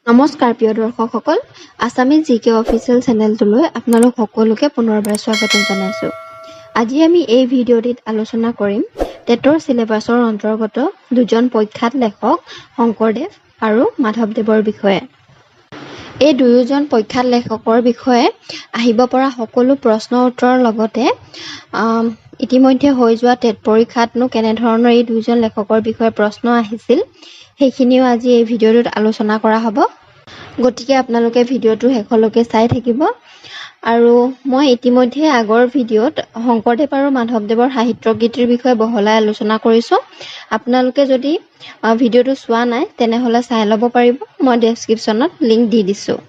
নমস্কাৰ প্ৰিয় দৰ্শকসকল, আছামিজ জিকে অফিচিয়েল চেনেলটোলৈ আপোনালোক সকলোকে পুনৰবাৰ স্বাগতম জনাইছোঁ। আজি আমি এই ভিডিঅ'টিত আলোচনা কৰিম টেটৰ চিলেবাছৰ অন্তৰ্গত দুজন প্ৰখ্যাত লেখক শংকৰদেৱ আৰু মাধৱদেৱৰ বিষয়ে। এই দুয়োজন প্ৰখ্যাত লেখকৰ বিষয়ে আহিব পৰা সকলো প্ৰশ্ন উত্তৰৰ লগতে ইতিমধ্যে হৈ যোৱা টেট পৰীক্ষাতনো কেনেধৰণৰ এই দুয়োজন লেখকৰ বিষয়ে প্ৰশ্ন আহিছিল সেইখিনিও আজি এই ভিডিঅ'টোত আলোচনা কৰা হ'ব। গতিকে আপোনালোকে ভিডিঅ'টো শেষলৈকে চাই থাকিব। আৰু মই ইতিমধ্যে আগৰ ভিডিঅ'ত শংকৰদেৱ আৰু মাধৱদেৱৰ সাহিত্য কীৰ্তিৰ বিষয়ে বহলাই আলোচনা কৰিছোঁ। আপোনালোকে যদি ভিডিঅ'টো চোৱা নাই তেনেহ'লে চাই ল'ব পাৰিব, মই ডেছক্ৰিপশ্যনত লিংক দি দিছোঁ।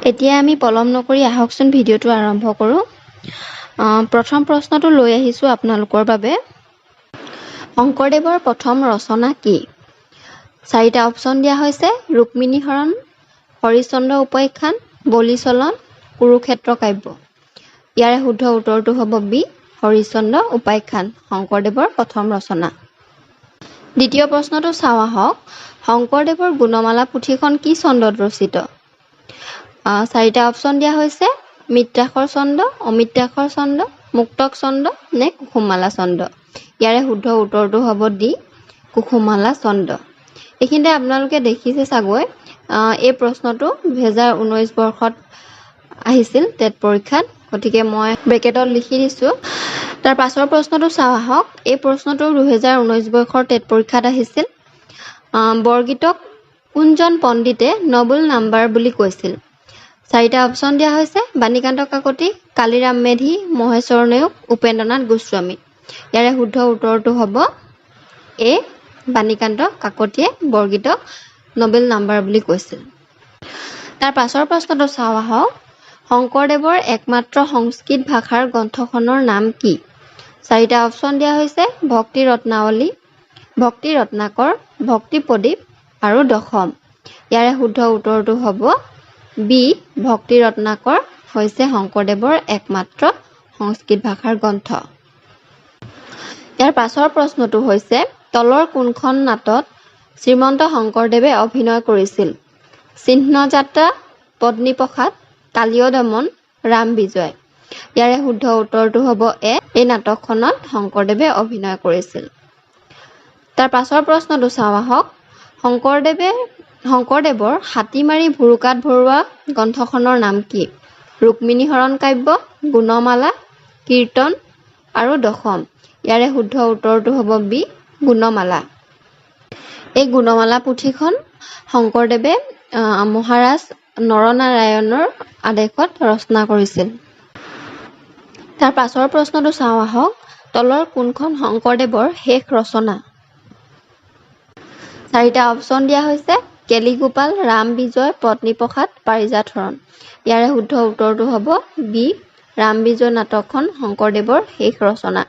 এতিয়া আমি পলম নকৰি আহকচোন ভিডিঅ'টো আৰম্ভ কৰোঁ। প্ৰথম প্ৰশ্নটো লৈ আহিছোঁ আপোনালোকৰ বাবে। শংকৰদেৱৰ প্ৰথম ৰচনা কি? চাৰিটা অপশ্যন দিয়া হৈছে: ৰুক্মিণী হৰণ, হৰিশ্চন্দ্ৰ উপাখ্যান, বলিচলন, কুৰুক্ষেত্ৰ কাব্য। ইয়াৰে শুদ্ধ উত্তৰটো হ'ব বি, হৰিশ্চন্দ্ৰ উপাখ্যান শংকৰদেৱৰ প্ৰথম ৰচনা। দ্বিতীয় প্ৰশ্নটো চাওঁ আহক। শংকৰদেৱৰ গুণমালা পুথিখন কি চন্দত ৰচিত? চাৰিটা অপশ্যন দিয়া হৈছে: মিত্ৰাক্ষৰ চন্দ, অমিত্ৰাক্ষৰ চন্দ, মুক্তক চন্দ নে কুসুমালা চন্দ। ইয়াৰে শুদ্ধ উত্তৰটো হ'ব ডি, কুসুমালা চন্দ। এইখিনিতে আপোনালোকে দেখিছে চাগৈ এই প্ৰশ্নটো 2019 বৰ্ষত আহিছিল টেট পৰীক্ষাত, গতিকে মই ব্ৰেকেটত লিখি দিছোঁ। তাৰ পাছৰ প্ৰশ্নটো চাওঁ আহক। এই প্ৰশ্নটো 2019 বৰ্ষৰ টেট পৰীক্ষাত আহিছিল। বৰগীতক কোনজন পণ্ডিতে নবুল নাম্বাৰ বুলি কৈছিল? চাৰিটা অপশ্যন দিয়া হৈছে: বাণীকান্ত কাকতি, কালিৰাম মেধি, মহেশ্বৰ নেওগ, উপেন্দ্ৰনাথ গোস্বামী। ইয়াৰে শুদ্ধ উত্তৰটো হ'ব এ, বাণীকান্ত কাকতিয়ে বৰগীতক নবেল নাম্বাৰ বুলি কৈছিল। তাৰ পাছৰ প্ৰশ্নটো চাওঁ আহক। শংকৰদেৱৰ একমাত্ৰ সংস্কৃত ভাষাৰ গ্ৰন্থখনৰ নাম কি? চাৰিটা অপশ্যন দিয়া হৈছে: ভক্তি ৰত্নাৱলী, ভক্তি ৰত্নাকৰ, ভক্তি প্ৰদীপ আৰু দশম। ইয়াৰে শুদ্ধ উত্তৰটো হ'ব বি, ভক্তি ৰত্নাকৰ হৈছে শংকৰদেৱৰ একমাত্ৰ সংস্কৃত ভাষাৰ গ্ৰন্থ। ইয়াৰ পাছৰ প্ৰশ্নটো হৈছে: তলৰ কোনখন নাটত শ্ৰীমন্ত শংকৰদেৱে অভিনয় কৰিছিল? চিহ্নযাত্ৰা, পত্নীপ্ৰসাদ, কালীয় দমন, ৰাম বিজয়। ইয়াৰে শুদ্ধ উত্তৰটো হ'ব এ, এই নাটকখনত শংকৰদেৱে অভিনয় কৰিছিল। তাৰ পাছৰ প্ৰশ্নটো চাওঁ আহক। শংকৰদেৱৰ হাতীমাৰি ভুৰুকাত ভৰোৱা গ্ৰন্থখনৰ নাম কি? ৰুক্মিণী হৰণ কাব্য, গুণমালা, কীৰ্তন আৰু দশম। ইয়াৰে শুদ্ধ উত্তৰটো হ'ব বি, গুণমালা। এই গুণমালা পুথিখন শংকৰদেৱে মহাৰাজ নৰনাৰায়ণৰ আদেশত ৰচনা কৰিছিল। তাৰ পাছৰ প্ৰশ্নটো চাওঁ আহক। তলৰ কোনখন শংকৰদেৱৰ শেষ ৰচনা? চাৰিটা অপশ্যন দিয়া হৈছে: কেলিগোপাল, ৰাম বিজয়, পত্নীপ্ৰসাদ, পাৰিজাত হৰণ। ইয়াৰে শুদ্ধ উত্তৰটো হ'ব বি, ৰাম বিজয় নাটকখন শংকৰদেৱৰ শেষ ৰচনা।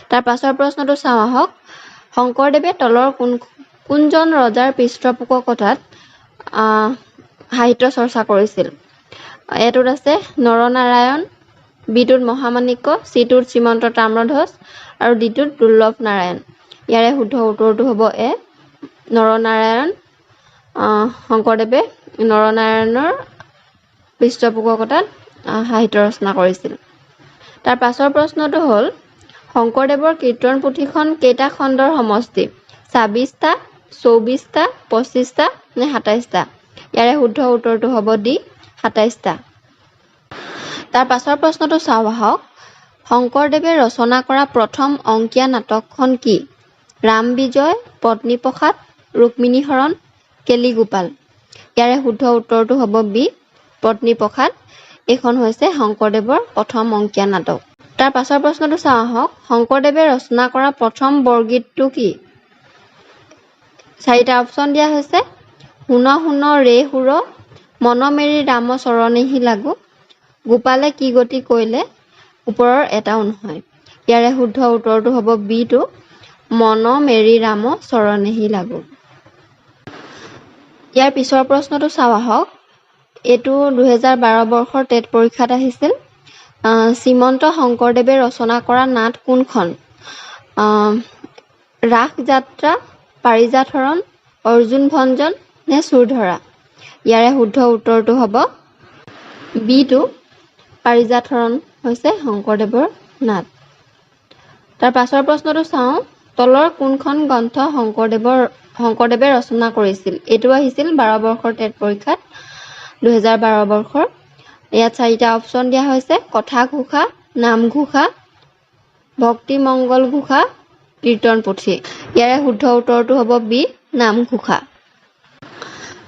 তাৰ পাছৰ প্ৰশ্নটো চাওঁ আহক। শংকৰদেৱে তলৰ কোনজন ৰজাৰ পৃষ্ঠপোষকতাত সাহিত্য চৰ্চা কৰিছিল? এটোত আছে নৰনাৰায়ণ, বিটোত মহামাণিক্য, চিটোত শ্ৰীমন্ত তাম্ৰধ্বজ আৰু ডিটোত দুৰ্লভ নাৰায়ণ। ইয়াৰে শুদ্ধ উত্তৰটো হ'ব এ, নৰনাৰায়ণ। শংকৰদেৱে নৰনাৰায়ণৰ পৃষ্ঠপোষকতাত সাহিত্য ৰচনা কৰিছিল। তাৰ পাছৰ প্ৰশ্নটো হ'ল: শংকৰদেৱৰ কীৰ্তন পুথিখন কেইটা খণ্ডৰ সমষ্টি? 26টা, 24টা, 25টা নে 27টা? ইয়াৰে শুদ্ধ উত্তৰটো হ'ব ডি, 27টা। তাৰ পাছৰ প্ৰশ্নটো চাওঁ আহক। শংকৰদেৱে ৰচনা কৰা প্ৰথম অংকীয়া নাটকখন কি? ৰাম বিজয়, পত্নীপ্ৰসাদ, ৰুক্মিণী হৰণ, কেলিগোপাল। ইয়াৰে শুদ্ধ উত্তৰটো হ'ব বি, পত্নীপ্ৰসাদ। এইখন হৈছে শংকৰদেৱৰ প্ৰথম অংকীয়া নাটক। তাৰ পাছৰ প্ৰশ্নটো চাওঁ আহক। শংকৰদেৱে ৰচনা কৰা প্ৰথম বৰগীতটো কি? চাৰিটা অপশ্যন দিয়া হৈছে: শুন শুন ৰে সুৰ, মন মেৰি ৰাম চৰণেহি লাগো, গোপালে কি গতি কৰিলে, ওপৰৰ এটাও নহয়। ইয়াৰে শুদ্ধ উত্তৰটো হ'ব বিটো, মন মেৰি ৰাম চৰণেহি লাগো। ইয়াৰ পিছৰ প্ৰশ্নটো চাওঁ আহক। এইটো 2012 বৰ্ষৰ টেট পৰীক্ষাত আহিছিল। শ্ৰীমন্ত শংকৰদেৱে ৰচনা কৰা নাট কোনখন? ৰাস যাত্ৰা, পাৰিজাত হৰণ, অৰ্জুন ভঞ্জন নে চুৰধৰা। ইয়াৰে শুদ্ধ উত্তৰটো হ'ব বিটো পাৰিজাত হৰণ হৈছে শংকৰদেৱৰ নাট। তাৰ পাছৰ প্ৰশ্নটো চাওঁ, তলৰ কোনখন গ্ৰন্থ শংকৰদেৱে ৰচনা কৰিছিল? এইটো আহিছিল 12 বৰ্ষৰ টেট পৰীক্ষাত 2012 বৰ্ষৰ। ইয়াত 4টা অপশ্যন দিয়া হৈছে, কথাঘোষা, নামঘোষা, ভক্তি মংগল ঘোষা, কীৰ্তন পুথি। ইয়াৰে শুদ্ধ উত্তৰটো হ'ব বি নামঘোষা।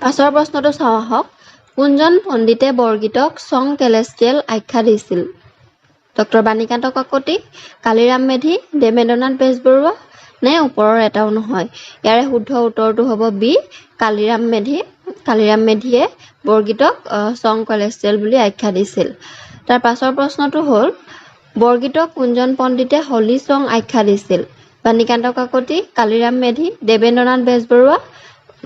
পাছৰ প্ৰশ্নটো চাওঁ আহক, কোনজন পণ্ডিতে বৰগীতক ছং কেলেষ্ট্ৰিয়েল আখ্যা দিছিল? ডক্টৰ বাণীকান্ত কাকতি, কালিৰাম মেধি, দেবেন্দ্ৰনাথ বেজবৰুৱা নে ওপৰৰ এটাও নহয়? ইয়াৰে শুদ্ধ উত্তৰটো হ'ব বি কালিৰাম মেধি। কালিৰাম মেধিয়ে বৰগীতক ছং কেলেষ্ট্ৰিয়েল বুলি আখ্যা দিছিল। তাৰ পাছৰ প্ৰশ্নটো হ'ল, বৰগীতক কোনজন পণ্ডিতে হলি ছং আখ্যা দিছিল? বাণীকান্ত কাকতি, কালিৰাম মেধি, দেবেন্দ্ৰনাথ বেজবৰুৱা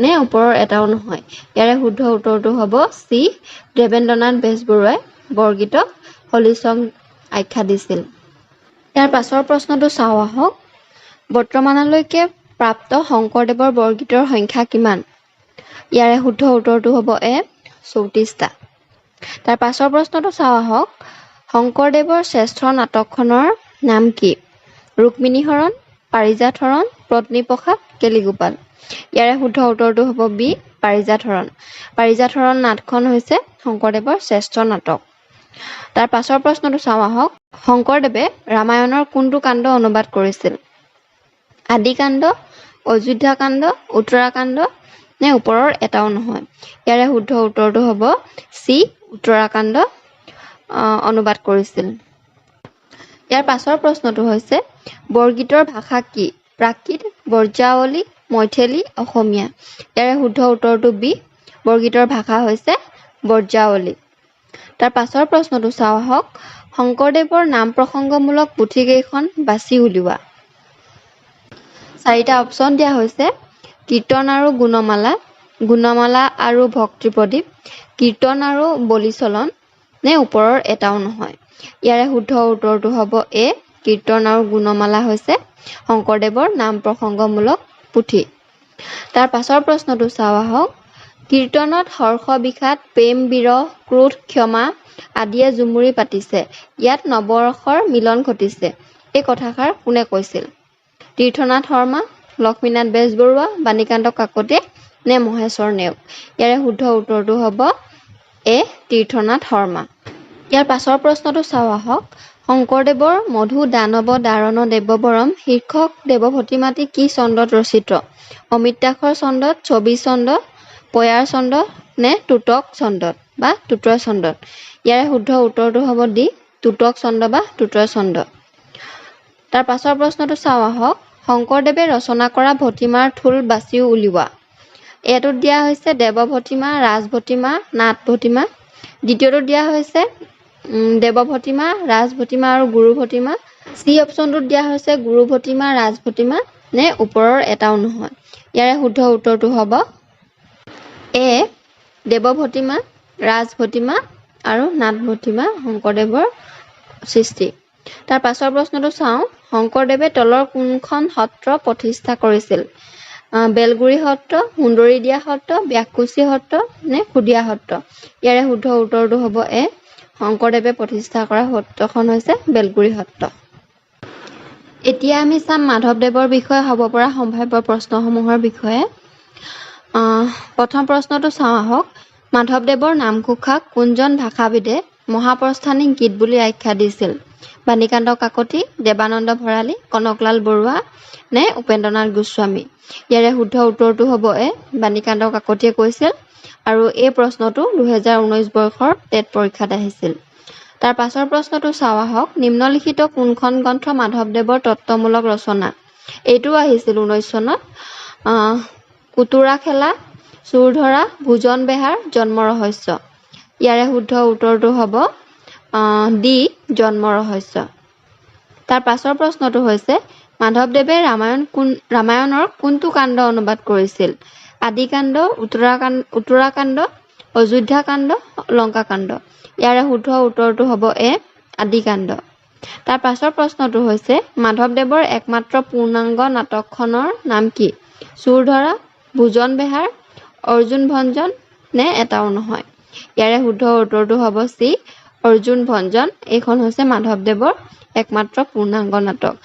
নে ওপৰৰ এটাও নহয়? ইয়াৰে শুদ্ধ উত্তৰটো হ'ব চি দেবেন্দ্ৰনাথ বেজবৰুৱাই বৰগীতক হলি ছং আখ্যা দিছিল। ইয়াৰ পাছৰ প্ৰশ্নটো চাওঁ আহক, বৰ্তমানলৈকে প্ৰাপ্ত শংকৰদেৱৰ বৰগীতৰ সংখ্যা কিমান? ইয়াৰে শুদ্ধ উত্তৰটো হ'ব এ 34টা। তাৰ পাছৰ প্ৰশ্নটো চাওঁ আহক, শংকৰদেৱৰ শ্ৰেষ্ঠ নাটকখনৰ নাম কি? ৰুক্মিণী হৰণ, পাৰিজাত হৰণ, পত্নীপ্ৰসাদ, কেলিগোপাল। ইয়াৰে শুদ্ধ উত্তৰটো হ'ব বি পাৰিজাত হৰণ। পাৰিজাত হৰণ নাটখন হৈছে শংকৰদেৱৰ শ্ৰেষ্ঠ নাটক। তাৰ পাছৰ প্ৰশ্নটো চাওঁ আহক, শংকৰদেৱে ৰামায়ণৰ কোনটো কাণ্ড অনুবাদ কৰিছিল? আদিকাণ্ড, অযোধ্যাকাণ্ড, উত্তৰাকাণ্ড নে ওপৰৰ এটাও নহয়? ইয়াৰে শুদ্ধ উত্তৰটো হ'ব চি উত্তৰাকাণ্ড অনুবাদ কৰিছিল। ইয়াৰ পাছৰ প্ৰশ্নটো হৈছে, বৰগীতৰ ভাষা কি? প্ৰাকৃত, ব্ৰজাৱলী, মৈথিলী, অসমীয়া। ইয়াৰে শুদ্ধ উত্তৰটো বি বৰগীতৰ ভাষা হৈছে ব্ৰজাৱলী। তাৰ পাছৰ প্ৰশ্নটো চাওঁ আহক, শংকৰদেৱৰ নাম প্ৰসংগমূলক পুথিকেইখন বাছি উলিওৱা। 4টা অপশ্যন দিয়া হৈছে, কীৰ্তন আৰু গুণমালা, গুণমালা আৰু ভক্তি প্ৰদীপ, কীৰ্তন আৰু বলিচলন নে ওপৰৰ এটাও নহয়? ইয়াৰে শুদ্ধ উত্তৰটো হ'ব এ কীৰ্তন আৰু গুণমালা হৈছে শংকৰদেৱৰ নাম প্ৰসংগমূলক পুথি। তাৰ পাছৰ প্ৰশ্নটো চাওঁ আহক, কীৰ্তনত হৰ্ষ বিষাদ, প্ৰেম বিৰহ, ক্ৰোধ ক্ষমা আদিয়ে জুমুৰি পাতিছে, ইয়াত নৱৰসৰ মিলন ঘটিছে, এই কথাষাৰ কোনে কৈছিল? তীৰ্থনাথ শৰ্মা, লক্ষ্মীনাথ বেজবৰুৱা, বাণীকান্ত কাকতি নে মহেশ্বৰ নেওগ? ইয়াৰে শুদ্ধ উত্তৰটো হ'ব এ তীৰ্থনাথ শৰ্মা। ইয়াৰ পাছৰ প্ৰশ্নটো চাওঁ আহক, শংকৰদেৱৰ মধু দানৱ দাৰণ দেৱবৰম শীৰ্ষক দেৱভট্টিমাটি কি চন্দত ৰচিত? অমিত্ৰাক্ষৰ চন্দত, ছবি চন্দত, পয়াৰ চন্দত নে তুতক চন্দত বা তুতৰ চন্দত? ইয়াৰে শুদ্ধ উত্তৰটো হ'ব ডি তুতক চন্দ বা তুতৰ চন্দ। তাৰ পাছৰ প্ৰশ্নটো চাওঁ আহক, শংকৰদেৱে ৰচনা কৰা ভটিমাৰ থোল বাছি উলিওৱা। এটোত দিয়া হৈছে দেৱভটিমা, ৰাজভটিমা, নাট ভটিমা। দ্বিতীয়টোত দিয়া হৈছে দেৱভটিমা, ৰাজভটিমা আৰু গুৰু ভটিমা। চি অপশ্যনটোত দিয়া হৈছে গুৰু ভটিমা, ৰাজভটিমা নে ওপৰৰ এটাও নহয়? ইয়াৰে শুদ্ধ উত্তৰটো হ'ব এ দেৱভটিমা, ৰাজভটিমা আৰু নাট ভটিমা শংকৰদেৱৰ সৃষ্টি। তাৰ পাছৰ প্ৰশ্নটো চাওঁ, শংকৰদেৱে তলৰ কোনখন সত্ৰ প্ৰতিষ্ঠা কৰিছিল? বেলগুৰি সত্ৰ, সুন্দৰীদিয়া সত্ৰ, ব্যাকুচি সত্ৰ নে সুদিয়া সত্ৰ? ইয়াৰে শুদ্ধ উত্তৰটো হ'ব এ শংকৰদেৱে প্ৰতিষ্ঠা কৰা সত্ৰখন হৈছে বেলগুৰি সত্ৰ। এতিয়া আমি চাম মাধৱদেৱৰ বিষয়ে হ'ব পৰা সম্ভাৱ্য প্ৰশ্নসমূহৰ বিষয়ে। প্ৰথম প্ৰশ্নটো চাওঁ আহক, মাধৱদেৱৰ নামঘোষাক কোনজন ভাষাবিদে মহাপ্ৰস্থানিক গীত বুলি আখ্যা দিছিল? বাণীকান্ত কাকতি, দেৱানন্দ ভৰালী, কনকলাল বৰুৱা নে উপেন্দ্ৰনাথ গোস্বামী? ইয়াৰে শুদ্ধ উত্তৰটো হ'ব এ বাণীকান্ত কাকতিয়ে কৈছিল আৰু এই প্ৰশ্নটো 2019 বৰ্ষৰ টেট পৰীক্ষাত আহিছিল। তাৰ পাছৰ প্ৰশ্নটো চাওঁ আহক, নিম্নলিখিত কোনখন গ্ৰন্থ মাধৱদেৱৰ তত্ত্বমূলক ৰচনা? এইটো আহিছিল 19 চনত। কুতুৰা খেলা, চুৰ ধৰা, ভোজন বেহাৰ, জন্ম ৰহস্য। ইয়াৰে শুদ্ধ উত্তৰটো হ'ব ডি জন্ম ৰহস্য। তাৰ পাছৰ প্ৰশ্নটো হৈছে, মাধৱদেৱে ৰামায়ণৰ কোনটো কাণ্ড অনুবাদ কৰিছিল? আদিকাণ্ড, উত্তৰাকাণ্ড, অযোধ্যাকাণ্ড, লংকাকাণ্ড। ইয়াৰে শুদ্ধ উত্তৰটো হ'ব এ আদিকাণ্ড। তাৰ পাছৰ প্ৰশ্নটো হৈছে, মাধৱদেৱৰ একমাত্ৰ পূৰ্ণাংগ নাটকখনৰ নাম কি? চুৰ ধৰা, ভোজন বেহাৰ, অৰ্জুন ভঞ্জন নে এটাও নহয়? ইয়াৰে শুদ্ধ উত্তৰটো হ'ব চি অৰ্জুন ভঞ্জন। এইখন হৈছে মাধৱদেৱৰ একমাত্ৰ পূৰ্ণাংগ নাটক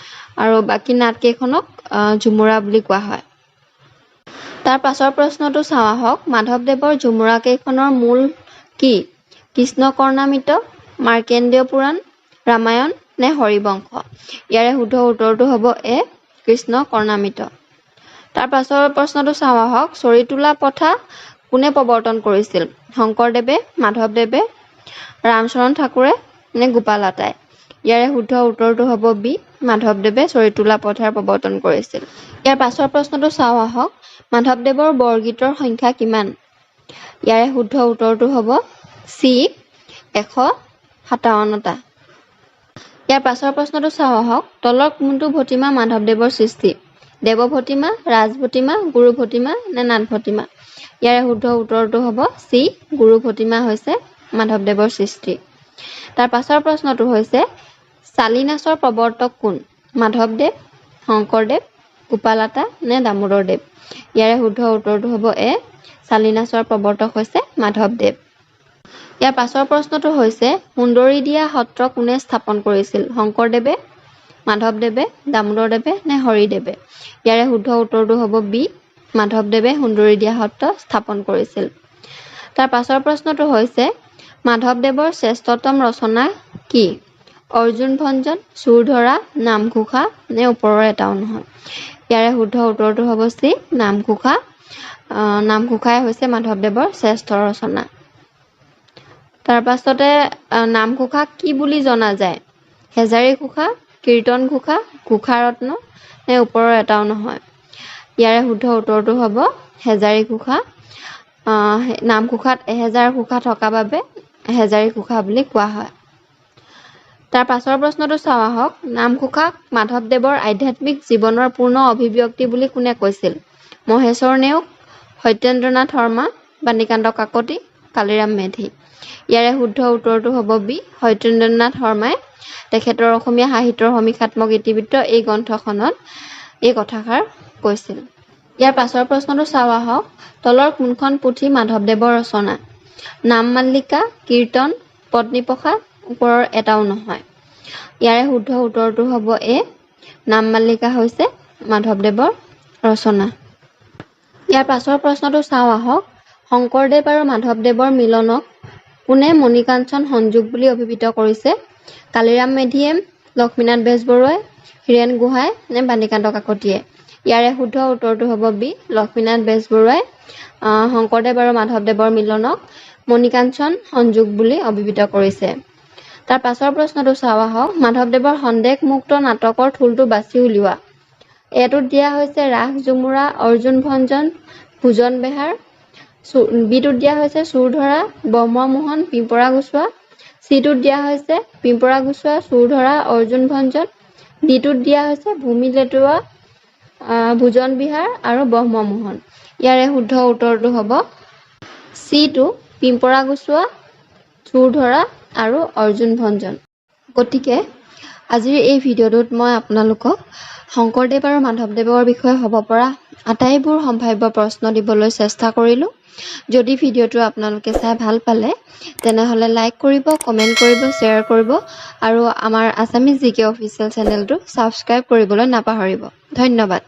আৰু বাকী নাটকেইখনক ঝুমুৰা বুলি কোৱা হয়। তাৰ পাছৰ প্ৰশ্নটো চাওঁ আহক। মাধৱদেৱৰ ঝুমুৰা কেইখনৰ মূল কি? কৃষ্ণ কৰ্ণামৃত, মাৰ্কেন্দ্ৰীয় পুৰাণ, ৰামায়ণ নে হৰিবংশ? ইয়াৰে শুদ্ধ উত্তৰটো হ'ব এ কৃষ্ণ কৰ্ণামৃত। তাৰ পাছৰ প্ৰশ্নটো চাওঁ আহক। চৰিতোলা প্ৰথা কোনে প্ৰৱৰ্তন কৰিছিল? শংকৰদেৱে, মাধৱদেৱে, ৰামচৰণ ঠাকুৰে নে গোপাল আটাই? ইয়াৰে শুদ্ধ উত্তৰটো হ'ব বি মাধৱদেৱে চৰিতোলা প্ৰথাৰ প্ৰৱৰ্তন কৰিছিল। ইয়াৰ পাছৰ প্ৰশ্নটো চাওঁ আহক। মাধৱদেৱৰ বৰগীতৰ সংখ্যা কিমান? ইয়াৰে শুদ্ধ উত্তৰটো হ'ব চি 157টা। ইয়াৰ পাছৰ প্ৰশ্নটো চাওঁ আহক। তলৰ কোনটো ভটিমা মাধৱদেৱৰ সৃষ্টি? দেৱ ভটিমা, ৰাজ ভটিমা, গুৰু ভটিমা নে নাথ ভটিমা? ইয়াৰে শুদ্ধ উত্তৰটো হ'ব চি গুৰু ভটিমা হৈছে মাধৱদেৱৰ সৃষ্টি। তাৰ পাছৰ প্ৰশ্নটো হৈছে চালি নাচৰ প্ৰৱৰ্তক কোন? মাধৱদেৱ, শংকৰদেৱ, গোপাল আটা নে দামোদৰদেৱ? ইয়াৰে শুদ্ধ উত্তৰটো হ'ব এ চালি নাচৰ প্ৰৱৰ্তক হৈছে মাধৱদেৱ। ইয়াৰ পাছৰ প্ৰশ্নটো হৈছে সুন্দৰী দিয়া সত্ৰ কোনে স্থাপন কৰিছিল? শংকৰদেৱে, মাধৱদেৱে, দামোদৰদেৱে নে হৰিদেৱে? ইয়াৰে শুদ্ধ উত্তৰটো হ'ব বি মাধৱদেৱে সুন্দৰী দিয়া সত্ৰ স্থাপন কৰিছিল। তাৰ পাছৰ প্ৰশ্নটো হৈছে মাধৱদেৱৰ শ্ৰেষ্ঠতম ৰচনা কি? অৰ্জুন ভঞ্জন, চুৰধৰা, নামঘোষা নে ওপৰৰ এটাও নহয়? ইয়াৰে শুদ্ধ উত্তৰটো হ'ব চি নামঘোষা। নামঘোষাই হৈছে মাধৱদেৱৰ শ্ৰেষ্ঠ ৰচনা। তাৰ পাছতে নামঘোষাক কি বুলি জনা যায়? হেজাৰী ঘোষা, কীৰ্তন ঘোষা, ঘোষাৰত্ন নে ওপৰৰ এটাও নহয়? ইয়াৰে শুদ্ধ উত্তৰটো হ'ব হেজাৰী ঘোষা। নামঘোষাত 1000 ঘোষা থকা বাবে হেজাৰী ঘোষা বুলি কোৱা হয়। তাৰ পাছৰ প্ৰশ্নটো চাওঁ আহক। নামঘোষাক মাধৱদেৱৰ আধ্যাত্মিক জীৱনৰ পূৰ্ণ অভিব্যক্তি বুলি কোনে কৈছিল? মহেশ্বৰ নেওগ, সত্যেন্দ্ৰনাথ শৰ্মা, বাণীকান্ত কাকতি, কালিৰাম মেধি? ইয়াৰে শুদ্ধ উত্তৰটো হ'ব বি সত্যেন্দ্ৰনাথ শৰ্মাই তেখেতৰ অসমীয়া সাহিত্যৰ সমীক্ষাত্মক ইতিবৃত্ত এই গ্ৰন্থখনত এই কথাষাৰ কৈছিল। ইয়াৰ পাছৰ প্ৰশ্নটো চাওঁ আহক। তলৰ কোনখন পুথি মাধৱদেৱৰ ৰচনা? নাম মাল্লিকা, কীৰ্তন, পত্নীপ্ৰসাদ, ওপৰৰ এটাও নহয়? ইয়াৰে শুদ্ধ উত্তৰটো হ'ব এ নাম মাল্লিকা হৈছে মাধৱদেৱৰ ৰচনা। ইয়াৰ পাছৰ প্ৰশ্নটো চাওঁ আহক। শংকৰদেৱ আৰু মাধৱদেৱৰ মিলনক কোনে মণিকাঞ্চন সংযোগ বুলি অভিহিত কৰিছে? কালিৰাম মেধিয়ে, লক্ষ্মীনাথ বেজবৰুৱাই, হীৰেণ গোহাঁই নে বাণীকান্ত কাকতিয়ে? ইয়াৰে শুদ্ধ উত্তৰটো হ'ব বি লক্ষ্মীনাথ বেজবৰুৱাই শংকৰদেৱ আৰু মাধৱদেৱৰ মিলনক মণিকাঞ্চন সংযোগ বুলি অভিহিত কৰিছে। তাৰ পাছৰ প্ৰশ্নটো চাওঁ আহক। মাধৱদেৱৰ সন্দেহমুক্ত নাটকৰ থুলটো বাছি উলিওৱা। এটোত দিয়া হৈছে ৰাস ঝুমুৰা, অৰ্জুন ভঞ্জন, ভোজন বেহাৰ। বিটোত দিয়া হৈছে চুৰধৰা, ব্ৰহ্মমোহন, পিম্পৰা গুচোৱা। চিটোত দিয়া হৈছে পিম্পৰা গুচোৱা, চুৰধৰা, অৰ্জুন ভঞ্জন। ডিটোত দিয়া হৈছে ভূমি লেতুৱা, ভোজন বিহাৰ আৰু ব্ৰহ্মমোহন। ইয়াৰে শুদ্ধ উত্তৰটো হ'ব চিটো পিম্পৰা গুচোৱা, চুৰধৰা আৰু অৰ্জুন ভঞ্জন। গতিকে আজিৰ এই ভিডিঅ'টোত মই আপোনালোকক শংকৰদেৱ আৰু মাধৱদেৱৰ বিষয়ে হ'ব পৰা আটাইবোৰ সম্ভাৱ্য প্ৰশ্ন দিবলৈ চেষ্টা কৰিলোঁ। যদি ভিডিঅ'টো আপোনালোকে চাই ভাল পালে তেনেহ'লে লাইক কৰিব, কমেণ্ট কৰিব, শ্বেয়াৰ কৰিব আৰু আমাৰ আছামিজ জিকে অফিচিয়েল চেনেলটো ছাবস্ক্ৰাইব কৰিবলৈ নাপাহৰিব। ধন্যবাদ।